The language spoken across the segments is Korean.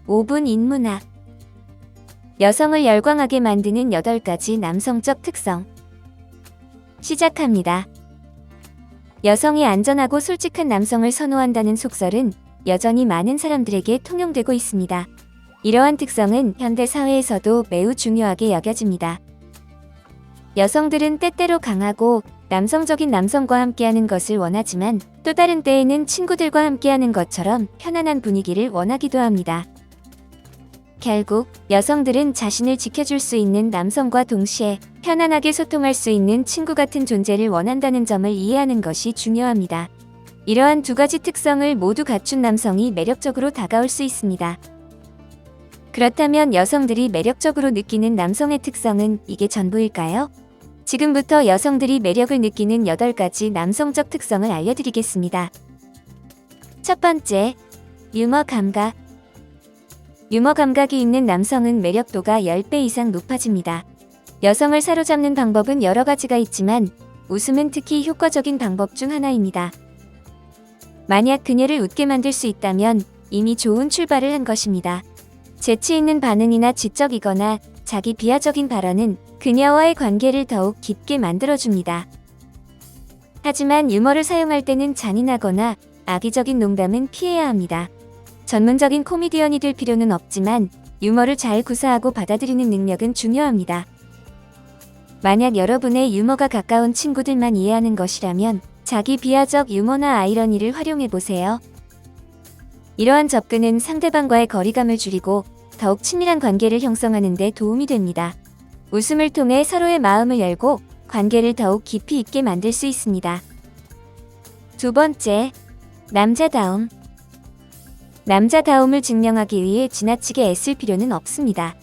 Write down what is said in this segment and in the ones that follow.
5분 인문학. 여성을 열광하게 만드는 8가지 남성적 특성. 시작합니다. 여성이 안전하고 솔직한 남성을 선호한다는 속설은 여전히 많은 사람들에게 통용되고 있습니다. 이러한 특성은 현대 사회에서도 매우 중요하게 여겨집니다. 여성들은 때때로 강하고 남성적인 남성과 함께하는 것을 원하지만 또 다른 때에는 친구들과 함께하는 것처럼 편안한 분위기를 원하기도 합니다. 결국 여성들은 자신을 지켜줄 수 있는 남성과 동시에 편안하게 소통할 수 있는 친구 같은 존재를 원한다는 점을 이해하는 것이 중요합니다. 이러한 두 가지 특성을 모두 갖춘 남성이 매력적으로 다가올 수 있습니다. 그렇다면 여성들이 매력적으로 느끼는 남성의 특성은 이게 전부일까요? 지금부터 여성들이 매력을 느끼는 8가지 남성적 특성을 알려드리겠습니다. 첫 번째, 유머 감각. 유머 감각이 있는 남성은 매력도가 10배 이상 높아집니다. 여성을 사로잡는 방법은 여러 가지가 있지만 웃음은 특히 효과적인 방법 중 하나입니다. 만약 그녀를 웃게 만들 수 있다면 이미 좋은 출발을 한 것입니다. 재치 있는 반응이나 지적이거나 자기 비하적인 발언은 그녀와의 관계를 더욱 깊게 만들어줍니다. 하지만 유머를 사용할 때는 잔인하거나 악의적인 농담은 피해야 합니다. 전문적인 코미디언이 될 필요는 없지만 유머를 잘 구사하고 받아들이는 능력은 중요합니다. 만약 여러분의 유머가 가까운 친구들만 이해하는 것이라면 자기 비하적 유머나 아이러니를 활용해보세요. 이러한 접근은 상대방과의 거리감을 줄이고 더욱 친밀한 관계를 형성하는 데 도움이 됩니다. 웃음을 통해 서로의 마음을 열고 관계를 더욱 깊이 있게 만들 수 있습니다. 두 번째, 남자다움. 남자다움을 증명하기 위해 지나치게 애쓸 필요는 없습니다.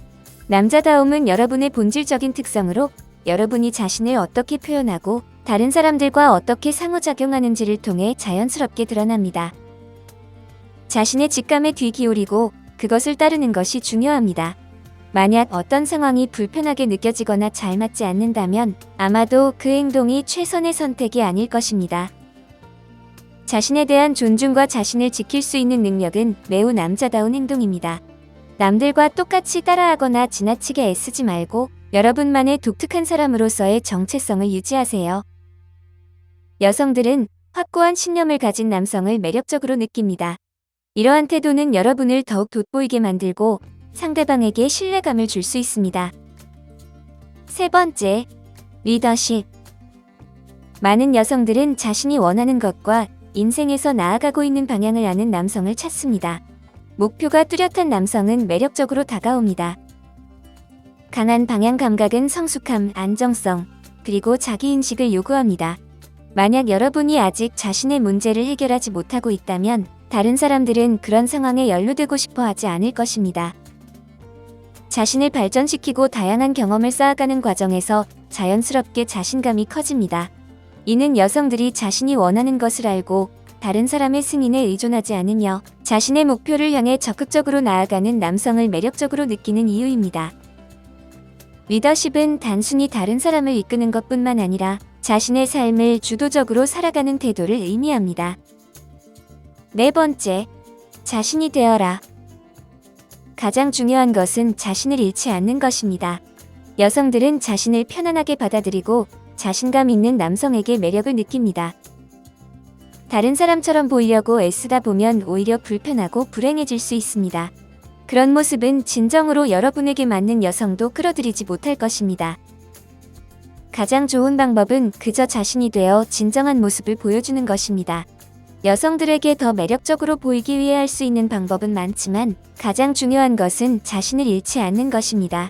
남자다움은 여러분의 본질적인 특성으로 여러분이 자신을 어떻게 표현하고 다른 사람들과 어떻게 상호작용하는지를 통해 자연스럽게 드러납니다. 자신의 직감에 귀 기울이고 그것을 따르는 것이 중요합니다. 만약 어떤 상황이 불편하게 느껴지거나 잘 맞지 않는다면 아마도 그 행동이 최선의 선택이 아닐 것입니다. 자신에 대한 존중과 자신을 지킬 수 있는 능력은 매우 남자다운 행동입니다. 남들과 똑같이 따라하거나 지나치게 애쓰지 말고 여러분만의 독특한 사람으로서의 정체성을 유지하세요. 여성들은 확고한 신념을 가진 남성을 매력적으로 느낍니다. 이러한 태도는 여러분을 더욱 돋보이게 만들고 상대방에게 신뢰감을 줄 수 있습니다. 세 번째, 리더십. 많은 여성들은 자신이 원하는 것과 인생에서 나아가고 있는 방향을 아는 남성을 찾습니다. 목표가 뚜렷한 남성은 매력적으로 다가옵니다. 강한 방향 감각은 성숙함, 안정성, 그리고 자기인식을 요구합니다. 만약 여러분이 아직 자신의 문제를 해결하지 못하고 있다면 다른 사람들은 그런 상황에 연루되고 싶어 하지 않을 것입니다. 자신을 발전시키고 다양한 경험을 쌓아가는 과정에서 자연스럽게 자신감이 커집니다. 이는 여성들이 자신이 원하는 것을 알고 다른 사람의 승인에 의존하지 않으며 자신의 목표를 향해 적극적으로 나아가는 남성을 매력적으로 느끼는 이유입니다. 리더십은 단순히 다른 사람을 이끄는 것뿐만 아니라 자신의 삶을 주도적으로 살아가는 태도를 의미합니다. 네 번째, 자신이 되어라. 가장 중요한 것은 자신을 잃지 않는 것입니다. 여성들은 자신을 편안하게 받아들이고 자신감 있는 남성에게 매력을 느낍니다. 다른 사람처럼 보이려고 애쓰다 보면 오히려 불편하고 불행해질 수 있습니다. 그런 모습은 진정으로 여러분에게 맞는 여성도 끌어들이지 못할 것입니다. 가장 좋은 방법은 그저 자신이 되어 진정한 모습을 보여주는 것입니다. 여성들에게 더 매력적으로 보이기 위해 할 수 있는 방법은 많지만 가장 중요한 것은 자신을 잃지 않는 것입니다.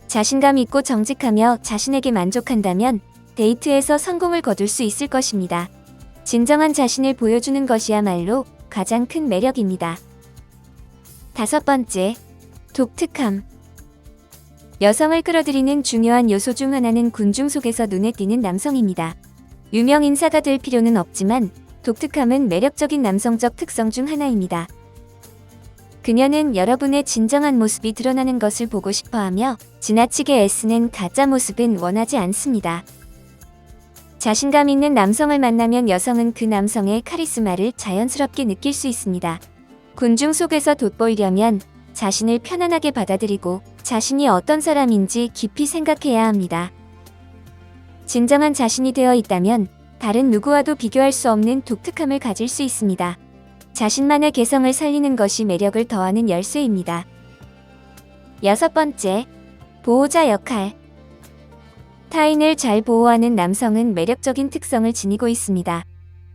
자신감 있고 정직하며 자신에게 만족한다면 데이트에서 성공을 거둘 수 있을 것입니다. 진정한 자신을 보여주는 것이야말로 가장 큰 매력입니다. 다섯 번째, 독특함. 여성을 끌어들이는 중요한 요소 중 하나는 군중 속에서 눈에 띄는 남성입니다. 유명 인사가 될 필요는 없지만 독특함은 매력적인 남성적 특성 중 하나입니다. 그녀는 여러분의 진정한 모습이 드러나는 것을 보고 싶어하며 지나치게 애쓰는 가짜 모습은 원하지 않습니다. 자신감 있는 남성을 만나면 여성은 그 남성의 카리스마를 자연스럽게 느낄 수 있습니다. 군중 속에서 돋보이려면 자신을 편안하게 받아들이고 자신이 어떤 사람인지 깊이 생각해야 합니다. 진정한 자신이 되어 있다면 다른 누구와도 비교할 수 없는 독특함을 가질 수 있습니다. 자신만의 개성을 살리는 것이 매력을 더하는 열쇠입니다. 6번째, 보호자 역할. 타인을 잘 보호하는 남성은 매력적인 특성을 지니고 있습니다.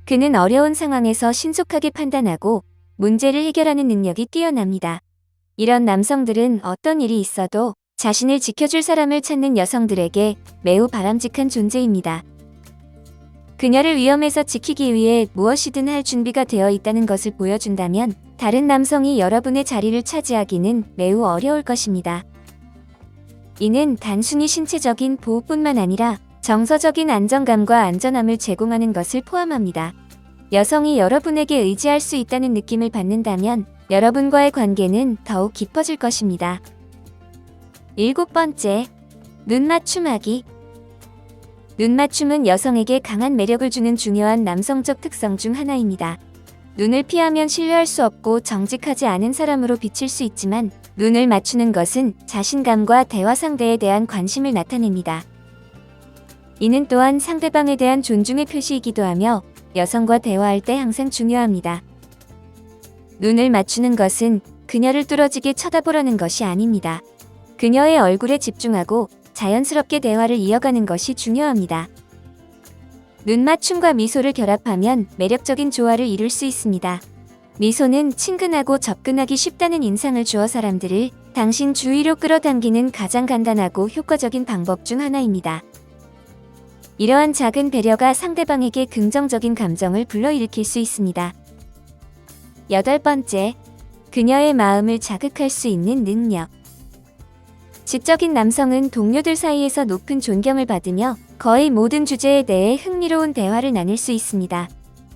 그는 어려운 상황에서 신속하게 판단하고 문제를 해결하는 능력이 뛰어납니다. 이런 남성들은 어떤 일이 있어도 자신을 지켜줄 사람을 찾는 여성들에게 매우 바람직한 존재입니다. 그녀를 위험에서 지키기 위해 무엇이든 할 준비가 되어 있다는 것을 보여준다면 다른 남성이 여러분의 자리를 차지하기는 매우 어려울 것입니다. 이는 단순히 신체적인 보호뿐만 아니라 정서적인 안정감과 안전함을 제공하는 것을 포함합니다. 여성이 여러분에게 의지할 수 있다는 느낌을 받는다면 여러분과의 관계는 더욱 깊어질 것입니다. 7번째, 눈맞춤하기. 눈맞춤은 여성에게 강한 매력을 주는 중요한 남성적 특성 중 하나입니다. 눈을 피하면 신뢰할 수 없고 정직하지 않은 사람으로 비칠 수 있지만 눈을 맞추는 것은 자신감과 대화 상대에 대한 관심을 나타냅니다. 이는 또한 상대방에 대한 존중의 표시이기도 하며 여성과 대화할 때 항상 중요합니다. 눈을 맞추는 것은 그녀를 뚫어지게 쳐다보려는 것이 아닙니다. 그녀의 얼굴에 집중하고 자연스럽게 대화를 이어가는 것이 중요합니다. 눈맞춤과 미소를 결합하면 매력적인 조화를 이룰 수 있습니다. 미소는 친근하고 접근하기 쉽다는 인상을 주어 사람들을 당신 주위로 끌어당기는 가장 간단하고 효과적인 방법 중 하나입니다. 이러한 작은 배려가 상대방에게 긍정적인 감정을 불러일으킬 수 있습니다. 8번째, 그녀의 마음을 자극할 수 있는 능력. 지적인 남성은 동료들 사이에서 높은 존경을 받으며 거의 모든 주제에 대해 흥미로운 대화를 나눌 수 있습니다.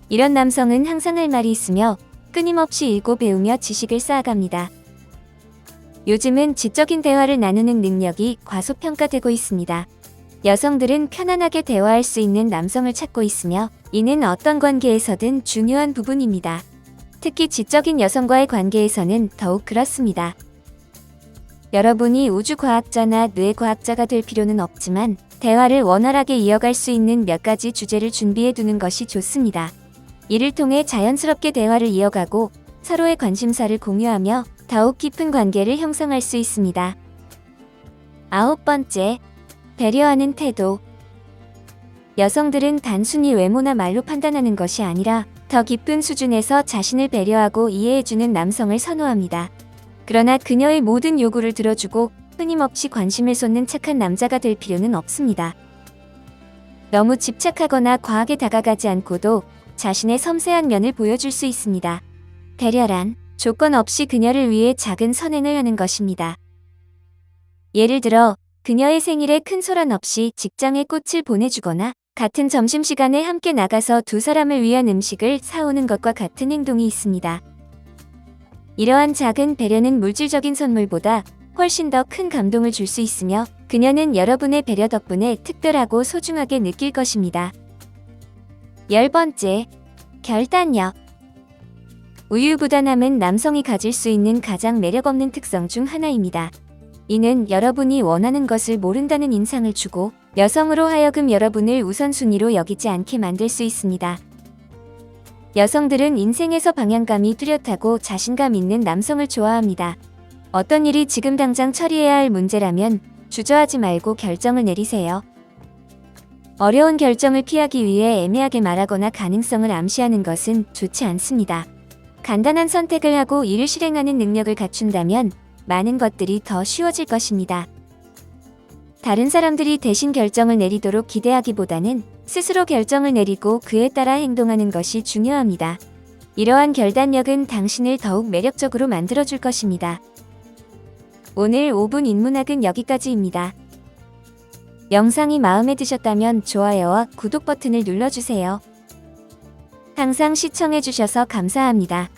이런 남성은 항상 할 말이 있으며 끊임없이 읽고 배우며 지식을 쌓아갑니다. 요즘은 지적인 대화를 나누는 능력이 과소평가되고 있습니다. 여성들은 편안하게 대화할 수 있는 남성을 찾고 있으며 이는 어떤 관계에서든 중요한 부분입니다. 특히 지적인 여성과의 관계에서는 더욱 그렇습니다. 여러분이 우주과학자나 뇌과학자가 될 필요는 없지만 대화를 원활하게 이어갈 수 있는 몇 가지 주제를 준비해 두는 것이 좋습니다. 이를 통해 자연스럽게 대화를 이어가고 서로의 관심사를 공유하며 더욱 깊은 관계를 형성할 수 있습니다. 9번째, 배려하는 태도. 여성들은 단순히 외모나 말로 판단하는 것이 아니라 더 깊은 수준에서 자신을 배려하고 이해해주는 남성을 선호합니다. 그러나 그녀의 모든 요구를 들어주고 끊임없이 관심을 쏟는 착한 남자가 될 필요는 없습니다. 너무 집착하거나 과하게 다가가지 않고도 자신의 섬세한 면을 보여줄 수 있습니다. 배려란 조건 없이 그녀를 위해 작은 선행을 하는 것입니다. 예를 들어 그녀의 생일에 큰 소란 없이 직장에 꽃을 보내주거나 같은 점심시간에 함께 나가서 두 사람을 위한 음식을 사오는 것과 같은 행동이 있습니다. 이러한 작은 배려는 물질적인 선물보다 훨씬 더 큰 감동을 줄 수 있으며 그녀는 여러분의 배려 덕분에 특별하고 소중하게 느낄 것입니다. 10번째, 결단력. 우유부단함은 남성이 가질 수 있는 가장 매력없는 특성 중 하나입니다. 이는 여러분이 원하는 것을 모른다는 인상을 주고 여성으로 하여금 여러분을 우선순위로 여기지 않게 만들 수 있습니다. 여성들은 인생에서 방향감이 뚜렷하고 자신감 있는 남성을 좋아합니다. 어떤 일이 지금 당장 처리해야 할 문제라면 주저하지 말고 결정을 내리세요. 어려운 결정을 피하기 위해 애매하게 말하거나 가능성을 암시하는 것은 좋지 않습니다. 간단한 선택을 하고 이를 실행하는 능력을 갖춘다면 많은 것들이 더 쉬워질 것입니다. 다른 사람들이 대신 결정을 내리도록 기대하기보다는 스스로 결정을 내리고 그에 따라 행동하는 것이 중요합니다. 이러한 결단력은 당신을 더욱 매력적으로 만들어줄 것입니다. 오늘 5분 인문학은 여기까지입니다. 영상이 마음에 드셨다면 좋아요와 구독 버튼을 눌러주세요. 항상 시청해주셔서 감사합니다.